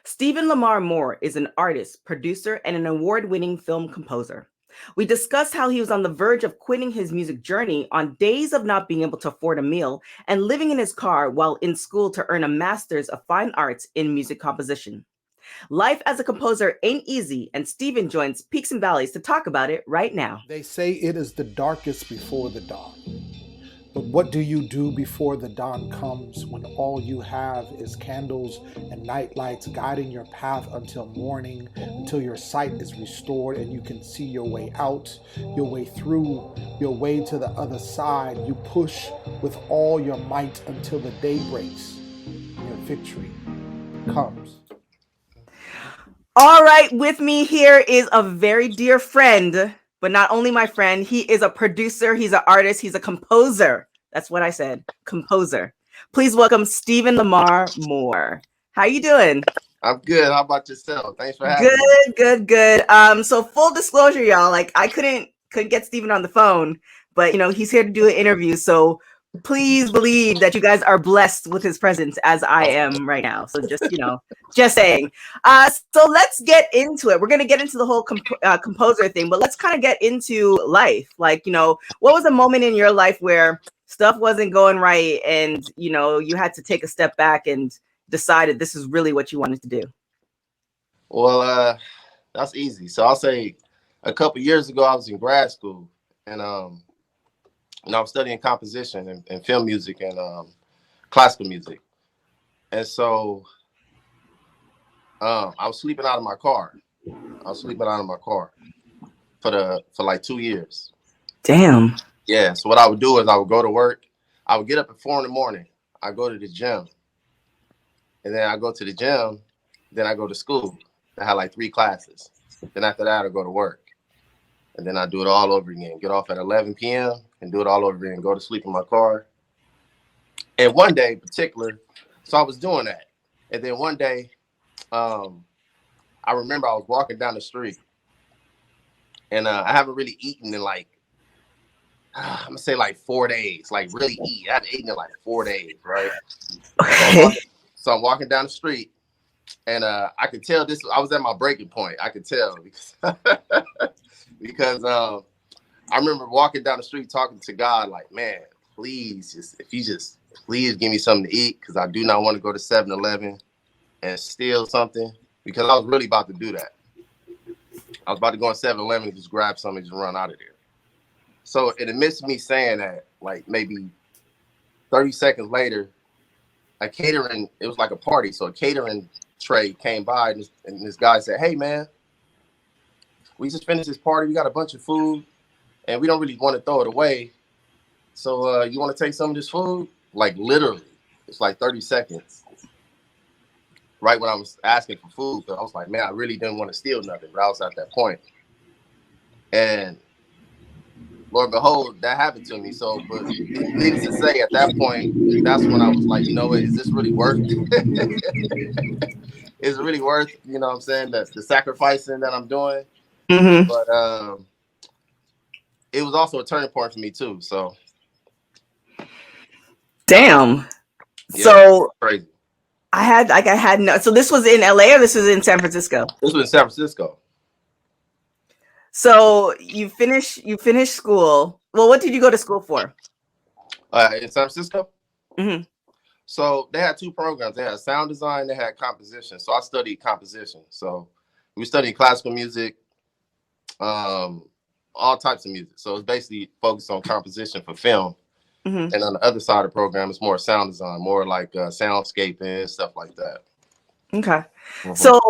Steven Lamar Moore is an artist, producer, and an award-winning film composer. We discuss how he was on the verge of quitting his music journey on days of not being able to afford a meal and living in his car while in school to earn a master's of fine arts in music composition. Life as a composer ain't easy, and Steven joins Peaks and Valleys to talk about it right now. They say it is the darkest before the dawn. But what do you do before the dawn comes when all you have is candles and night lights guiding your path until morning, until your sight is restored and you can see your way out, your way through, your way to the other side? You push with all your might until the day breaks and your victory comes. All right, with me here is a very dear friend, but not only my friend, he is a producer, he's an artist, he's a composer. That's what I said, composer. Please welcome Steven Lamar Moore. How you doing? I'm good. How about yourself? Thanks for having me. Good. So full disclosure, y'all, like I couldn't get Steven on the phone, but he's here to do an interview. So please believe that you guys are blessed with his presence as I am right now. So just saying. So let's get into it. We're going to get into the whole composer thing, but let's kind of get into life. Like, what was a moment in your life where stuff wasn't going right and, you had to take a step back and decided this is really what you wanted to do? Well, that's easy. So I'll say a couple years ago, I was in grad school and, I was studying composition and film music and classical music. And so I was sleeping out of my car. For like 2 years. Damn. Yeah. So what I would do is I would go to work. I would get up at 4 a.m. I go to the gym. And then I go to the gym. Then I go to school. I had like 3 classes. Then after that, I go to work. And then I do it all over again. Get off at 11 p.m. and do it all over again. Go to sleep in my car. And one day in particular, so I was doing that. And then one day, I remember I was walking down the street. And I haven't really eaten in like, I'm going to say like 4 days. Like really eat. I haven't eaten in like 4 days, right? So I'm walking down the street. And I could tell I was at my breaking point. I could tell because I remember walking down the street talking to God like, man, please, please give me something to eat because I do not want to go to 7-Eleven and steal something because I was really about to do that. I was about to go on 7-Eleven and just grab something and just run out of there. So in the midst of me saying that, like maybe 30 seconds later, it was like a party. So a catering tray came by and this guy said, hey, man, we just finished this party. We got a bunch of food and we don't really want to throw it away. So you want to take some of this food? Like literally, it's like 30 seconds. Right when I was asking for food, but I was like, man, I really didn't want to steal nothing, but I was at that point. And Lord behold, that happened to me. So, but needless to say, at that point, that's when I was like, you know what, is this really worth it? Is it really worth, what I'm saying, the sacrificing that I'm doing? Mm-hmm. But it was also a turning point for me too. So, damn. Yeah, so crazy. So this was in LA or this was in San Francisco? This was in San Francisco. So you finished school. Well, what did you go to school for? In San Francisco? Mm-hmm. So they had 2 programs. They had sound design, they had composition. So I studied composition. So we studied classical music, all types of music. So it's basically focused on composition for film. Mm-hmm. And on the other side of the program, it's more sound design, more like soundscaping, stuff like that. Okay. Mm-hmm. So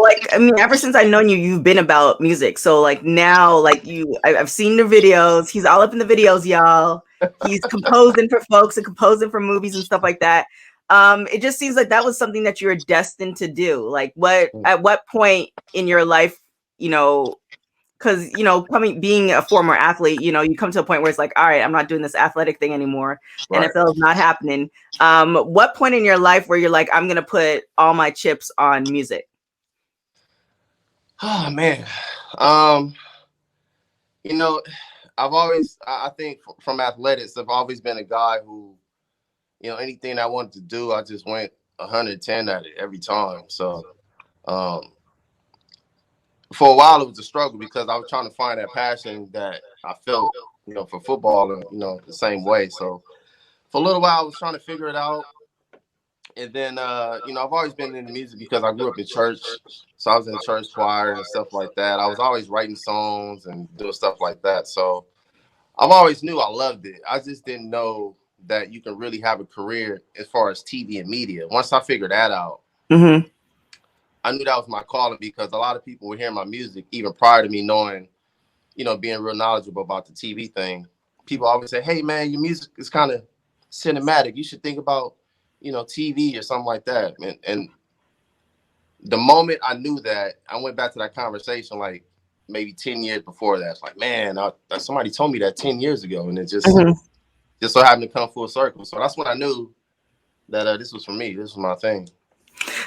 ever since I've known you, you've been about music. So now, I've seen the videos. He's all up in the videos, y'all. He's composing for folks and composing for movies and stuff like that. It just seems like that was something that you were destined to do. At what point in your life, because being a former athlete, you come to a point where it's like, all right, I'm not doing this athletic thing anymore. Right. NFL is not happening. What point in your life where you're like, I'm gonna put all my chips on music? Oh man, I think from athletics, I've always been a guy who, anything I wanted to do, I just went 110 at it every time. So Um, for a while, it was a struggle because I was trying to find that passion that I felt, for football, and the same way. So for a little while, I was trying to figure it out. And then, I've always been into music because I grew up in church. So I was in the church choir and stuff like that. I was always writing songs and doing stuff like that. So I've always knew I loved it. I just didn't know that you can really have a career as far as TV and media. Once I figured that out, Mm-hmm. I knew that was my calling because a lot of people were hearing my music even prior to me knowing, being real knowledgeable about the TV thing. People always say, hey, man, your music is kind of cinematic. You should think about, TV or something like that. And the moment I knew that, I went back to that conversation like maybe 10 years before that. It's like, man, somebody told me that 10 years ago. And it just so happened to come full circle. So that's when I knew that this was for me. This was my thing.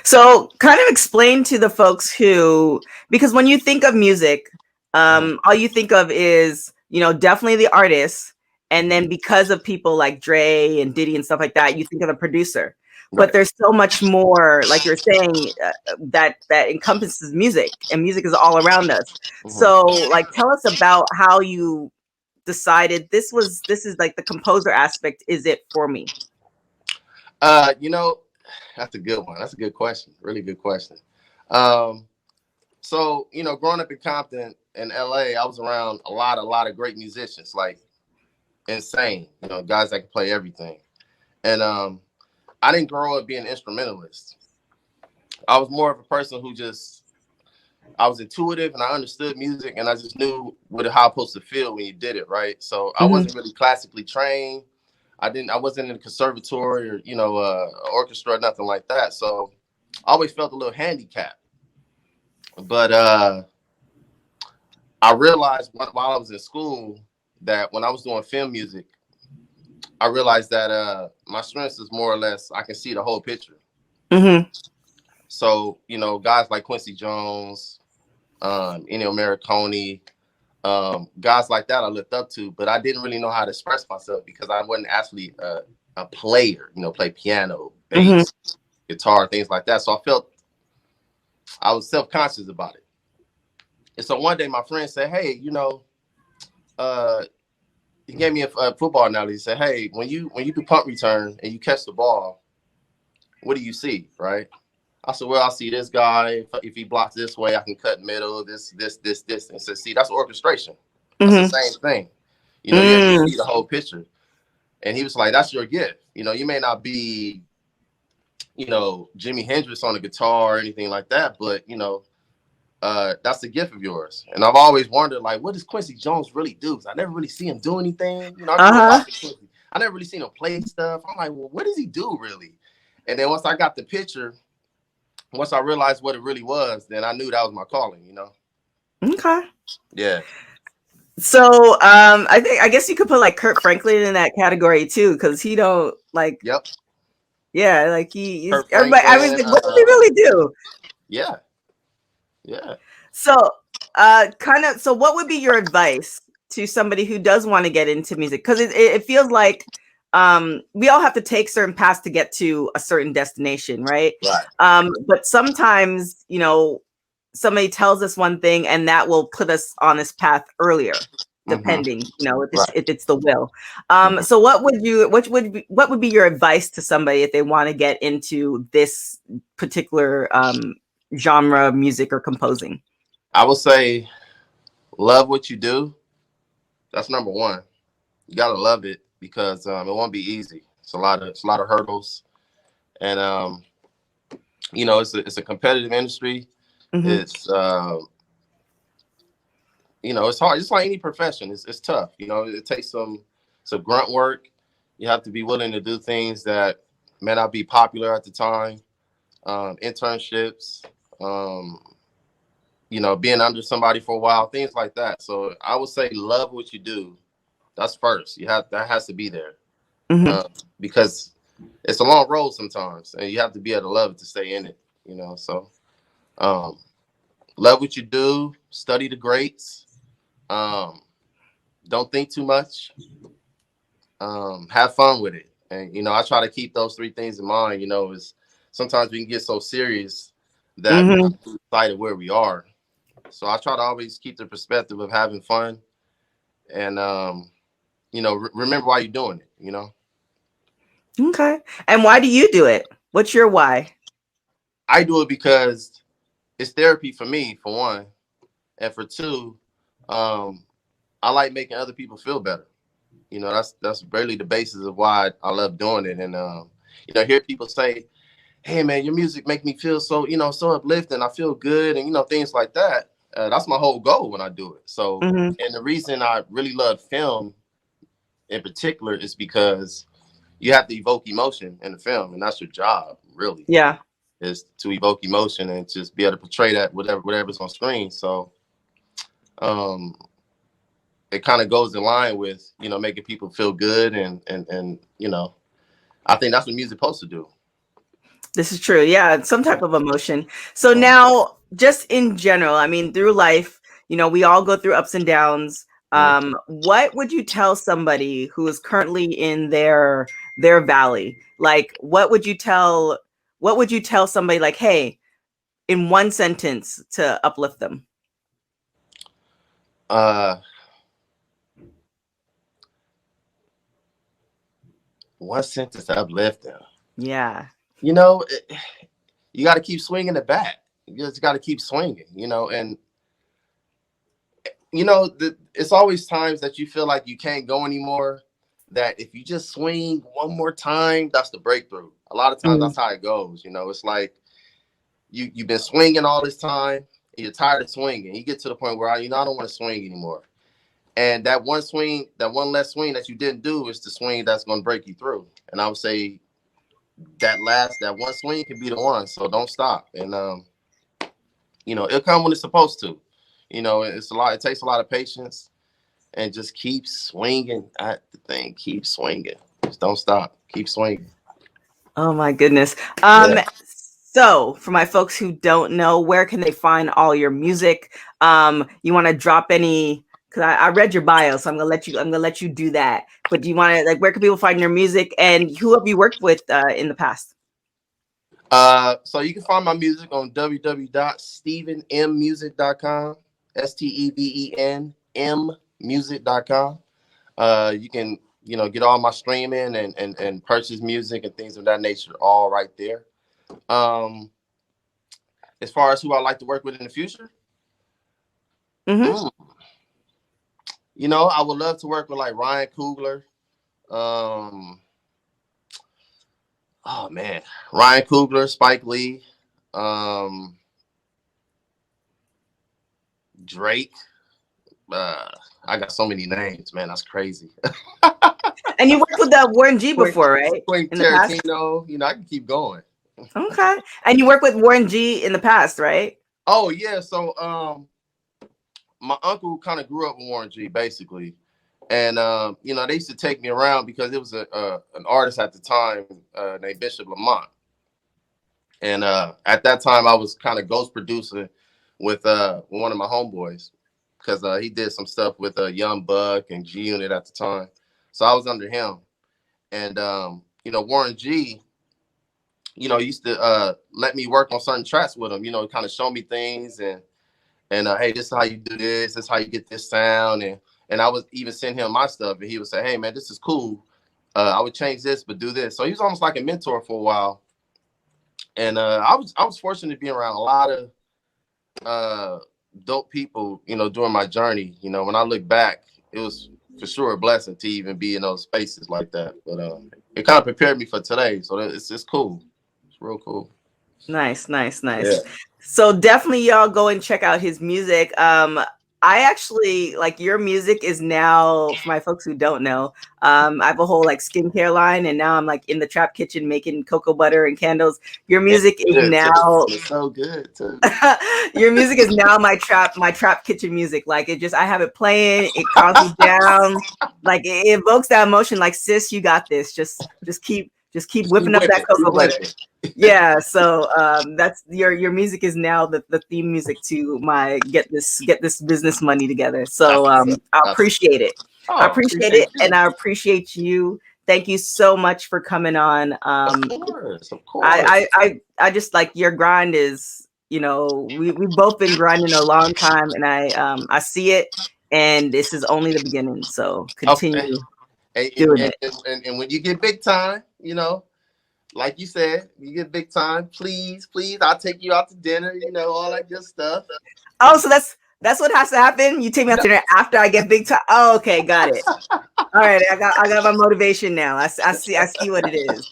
So kind of explain to the folks because when you think of music, all you think of is, definitely the artist. And then because of people like Dre and Diddy and stuff like that, you think of the producer. Right. But there's so much more, like you're saying, that encompasses music, and music is all around us. So like, tell us about how you decided this is like the composer aspect. Is it for me? That's a good one. That's a good question. Really good question. So, growing up in Compton in LA, I was around a lot of great musicians, like insane, guys that can play everything. And I didn't grow up being an instrumentalist. I was more of a person who I was intuitive and I understood music and I just knew how I was supposed to feel when you did it, right? So I wasn't really classically trained. I wasn't in a conservatory or, orchestra or nothing like that. So I always felt a little handicapped. But I realized while I was in school that when I was doing film music, I realized that my strengths is more or less, I can see the whole picture. So, guys like Quincy Jones, Ennio Morricone, guys like that I looked up to, but I didn't really know how to express myself because I wasn't actually a player, play piano, bass, guitar, things like that. So I felt I was self-conscious about it. And so one day my friend said, hey, he gave me a football analogy. He said, hey, when you do punt return and you catch the ball, what do you see, right? I said, well, I see this guy. If he blocks this way, I can cut middle, this. And said, see, that's orchestration. That's the same thing. You have to see the whole picture. And he was like, that's your gift. You may not be, Jimi Hendrix on the guitar or anything like that, but, that's the gift of yours. And I've always wondered, like, what does Quincy Jones really do? I never really see him do anything. I never really seen him play stuff. I'm like, well, what does he do really? And then once I got the picture, once I realized what it really was, then I knew that was my calling, Okay. Yeah. So I guess you could put like Kurt Franklin in that category too, because he don't like. Yep. Yeah, like he's everybody. I was like, what does he really do? Yeah. Yeah. So so what would be your advice to somebody who does want to get into music? Because it feels like we all have to take certain paths to get to a certain destination, right? But sometimes, somebody tells us one thing and that will put us on this path earlier, depending, if it's the will. So what would be your advice to somebody if they want to get into this particular genre of music or composing? I would say love what you do. That's number one. You gotta love it because it won't be easy. It's a lot of hurdles, and it's a competitive industry. It's it's hard. It's like any profession. It's tough. It takes some grunt work. You have to be willing to do things that may not be popular at the time. Internships. Being under somebody for a while, things like that. So I would say love what you do. That's first. That has to be there because it's a long road sometimes, and you have to be able to love it to stay in it. So love what you do. Study the greats. Don't think too much. Have fun with it, and I try to keep those three things in mind. Is sometimes we can get so serious that we lose sight of where we are. So I try to always keep the perspective of having fun and, you know, remember why you're doing it, you know? Okay. And why do you do it? What's your why? I do it because it's therapy for me, for one. And for two, I like making other people feel better. You know, that's really the basis of why I love doing it. And, you know, hear people say, hey, man, your music make me feel so, you know, so uplifting. I feel good. And, you know, things like that. That's my whole goal when I do it. So, and the reason I really love film in particular is because you have to evoke emotion in the film. And that's your job, really. Yeah. Is to evoke emotion and just be able to portray that whatever's on screen. So, it kind of goes in line with, you know, making people feel good and you know, I think that's what music's supposed to do. This is true. Yeah, some type of emotion. So now, just in general, I mean, through life, you know, we all go through ups and downs. What would you tell somebody who is currently in their valley? Like, what would you tell somebody, like, hey, in one sentence to uplift them? One sentence to uplift them. Yeah. You know, you got to keep swinging the bat. You just got to keep swinging, you know, and, you know, it's always times that you feel like you can't go anymore, that if you just swing one more time, that's the breakthrough. A lot of times that's how it goes. You know, it's like you've been swinging all this time and you're tired of swinging. You get to the point where, you know, I don't want to swing anymore. And that one swing, that one less swing that you didn't do is the swing that's going to break you through. And I would say that one swing can be the one. So don't stop. And, you know, it'll come when it's supposed to. You know, it takes a lot of patience, and just keep swinging at the thing. Keep swinging. Just don't stop. Keep swinging. Oh my goodness. So for my folks who don't know, where can they find all your music? You want to drop any? Because I read your bio, so I'm gonna let you do that. But do you want to, like, where can people find your music, and who have you worked with in the past? So you can find my music on www.stevenmmusic.com. STEVENMmusic.com. You can, you know, get all my streaming and purchase music and things of that nature all right there. As far as who I like to work with in the future, you know, I would love to work with like Ryan Coogler. Oh man, Ryan Coogler, Spike Lee, Drake. I got so many names, man. That's crazy. And you worked with Warren G before, right? In Tarantino, you know, I can keep going. Okay. And you worked with Warren G in the past, right? Oh yeah. So my uncle kind of grew up with Warren G, basically. And you know, they used to take me around because it was an artist at the time named Bishop Lamont. And at that time I was kind of ghost producer with one of my homeboys, because he did some stuff with Young Buck and G Unit at the time. So I was under him. And, you know, Warren G, you know, used to let me work on certain tracks with him, you know, kind of show me things and hey, this is how you do this. This is how you get this sound. And I would even send him my stuff, and he would say, hey, man, this is cool. I would change this, but do this. So he was almost like a mentor for a while. And I was fortunate to be around a lot of dope people, you know, during my journey. You know, when I look back, it was for sure a blessing to even be in those spaces like that. But it kind of prepared me for today. So it's cool. It's real cool. Nice. Yeah. So definitely y'all go and check out his music. I actually, like, your music is now, for my folks who don't know, I have a whole like skincare line, and now I'm like in the trap kitchen making cocoa butter and candles. Your music is now so good too. Your music is now my trap kitchen music. Like, it just, I have it playing, it calms me down, like it evokes that emotion. Like, sis, you got this. Just keep whipping up that cocoa butter. Yeah, so that's your music is now the theme music to my get this business money together. So I appreciate it. I appreciate it, and I appreciate you. Thank you so much for coming on. Of course. I just, like, your grind is You know, we've both been grinding a long time, and I see it, and this is only the beginning. So continue doing it. And when you get big time, you know, like you said, you get big time, please, I'll take you out to dinner, you know, all that good stuff. Oh, so that's what has to happen. You take me out to dinner after I get big time. Oh, okay, got it. All right, I got my motivation now. I see what it is.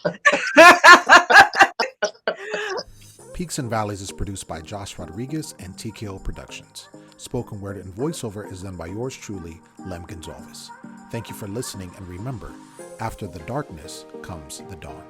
Peaks and Valleys is produced by Josh Rodriguez and TKO Productions. Spoken word and voiceover is done by yours truly, Lem Gonzalez. Thank you for listening, and remember, after the darkness comes the dawn.